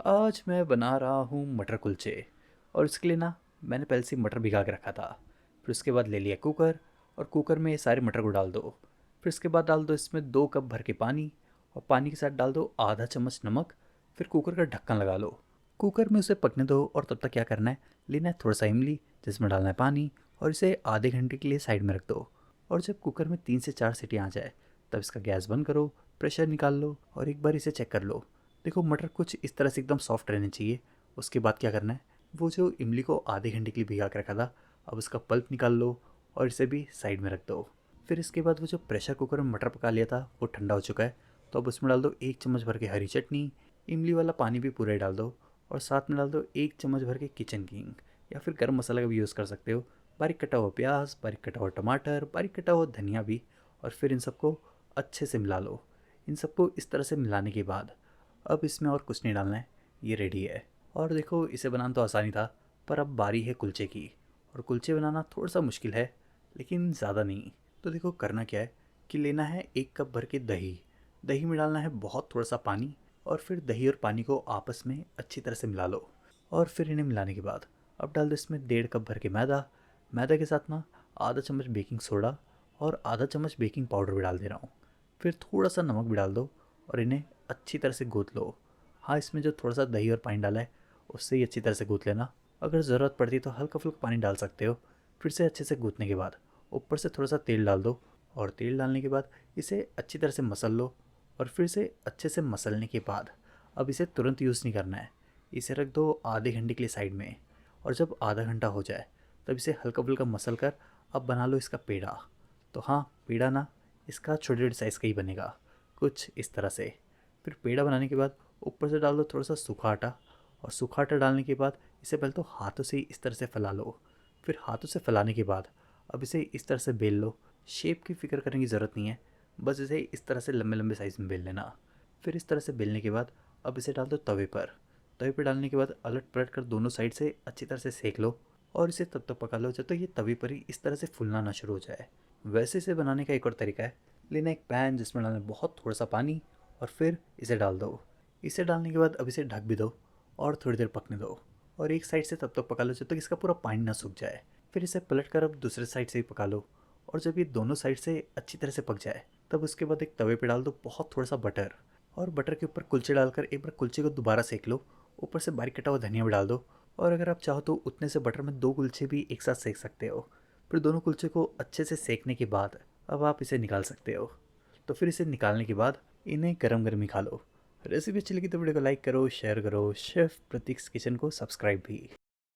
आज मैं बना रहा हूँ मटर कुलचे। और उसके लिए ना मैंने पहले से ही मटर भिगा के रखा था। फिर उसके बाद ले लिया कुकर, और कुकर में ये सारे मटर को डाल दो। फिर उसके बाद डाल दो इसमें 2 कप भर के पानी, और पानी के साथ डाल दो आधा चम्मच नमक। फिर कुकर का ढक्कन लगा लो। कुकर में उसे पकने दो, और तब तक क्या करना है, लेना है थोड़ा सा इमली जिसमें डालना है पानी, और इसे आधे घंटे के लिए साइड में रख दो। और जब कुकर में 3 से 4 सीटी आ जाए तब इसका गैस बंद करो, प्रेशर निकाल लो और एक बार इसे चेक कर लो। देखो मटर कुछ इस तरह से एकदम सॉफ्ट रहने चाहिए। उसके बाद क्या करना है, वो जो इमली को आधे घंटे के लिए भिगा के रखा था, अब उसका पल्प निकाल लो और इसे भी साइड में रख दो। फिर इसके बाद वो जो प्रेशर कुकर में मटर पका लिया था वो ठंडा हो चुका है। तो अब उसमें डाल दो 1 चम्मच भर के हरी चटनी, इमली वाला पानी भी पूरा ही डाल दो, और साथ में डाल दो 1 चम्मच भर के किचन किंग या फिर गर्म मसाला का भी यूज़ कर सकते हो। बारीक कटा हुआ प्याज, बारीक कटा हुआ टमाटर, बारीक कटा हुआ धनिया भी। और फिर इन सबको अच्छे से मिला लो। इन सबको इस तरह से मिलाने के बाद अब इसमें और कुछ नहीं डालना है, ये रेडी है। और देखो इसे बनाना तो आसानी था, पर अब बारी है कुलचे की। और कुलचे बनाना थोड़ा सा मुश्किल है, लेकिन ज़्यादा नहीं। तो देखो करना क्या है कि लेना है 1 कप भर के दही। दही में डालना है बहुत थोड़ा सा पानी, और फिर दही और पानी को आपस में अच्छी तरह से मिला लो। और फिर इन्हें मिलाने के बाद अब डाल दो इसमें 1.5 कप भर के मैदा। मैदा के साथ ना आधा चम्मच बेकिंग सोडा और आधा चम्मच बेकिंग पाउडर भी डाल दे रहा हूँ। फिर थोड़ा सा नमक भी डाल दो, और इन्हें अच्छी तरह से गूँथ लो। हाँ, इसमें जो थोड़ा सा दही और पानी डाला है उससे ही अच्छी तरह से गूँथ लेना। अगर ज़रूरत पड़ती तो हल्का फुल्का पानी डाल सकते हो। फिर से अच्छे से गूँथने के बाद ऊपर से थोड़ा सा तेल डाल दो, और तेल डालने के बाद इसे अच्छी तरह से मसल लो। और फिर से अच्छे से मसलने के बाद अब इसे तुरंत यूज़ नहीं करना है, इसे रख दो आधे घंटे के लिए साइड में। और जब आधा घंटा हो जाए तब इसे हल्का फुल्का मसल कर अब बना लो इसका पेड़ा। तो हाँ, पेड़ा ना इसका छोटे छोटे साइज़ का ही बनेगा, कुछ इस तरह से। फिर पेड़ा बनाने के बाद ऊपर से डाल दो थोड़ा सा सूखा आटा, और सूखा आटा डालने के बाद इसे पहले तो हाथों से ही इस तरह से फैला लो। फिर हाथों से फैलाने के बाद अब इसे इस तरह से बेल लो। शेप की फ़िक्र करने की ज़रूरत नहीं है, बस इसे इस तरह से लंबे लंबे साइज़ में बेल लेना। फिर इस तरह से बेलने के बाद अब इसे डाल दो तवे पर। तवे पर डालने के बाद अलट पलट कर दोनों साइड से अच्छी तरह से सेक लो, और इसे तब तक पका लो जब तक ये तवे पर ही इस तरह से फूलना ना शुरू हो जाए। वैसे इसे बनाने का एक और तरीका है, लेना एक पैन जिसमें डालना बहुत थोड़ा सा पानी, और फिर इसे डाल दो। इसे डालने के बाद अब इसे ढक भी दो और थोड़ी देर पकने दो। और एक साइड से तब तक पका लो जब तक इसका पूरा पानी ना सूख जाए। फिर इसे पलट कर अब दूसरे साइड से भी पका लो। और जब ये दोनों साइड से अच्छी तरह से पक जाए तब उसके बाद एक तवे पे डाल दो बहुत थोड़ा सा बटर, और बटर के ऊपर कुलचे डालकर एक बार कुलचे को दोबारा सेक लो। ऊपर से बारीक कटा हुआ धनिया भी डाल दो, और अगर आप चाहो तो उतने से बटर में 2 कुलचे भी एक साथ सेक सकते हो। फिर दोनों कुलचे को अच्छे से सेकने के बाद अब आप इसे निकाल सकते हो। तो फिर इसे निकालने के बाद इन्हें गरम गरम ही खा लो। रेसिपी अच्छी लगी तो वीडियो को लाइक करो, शेयर करो, शेफ़ प्रतीक्स किचन को सब्सक्राइब भी।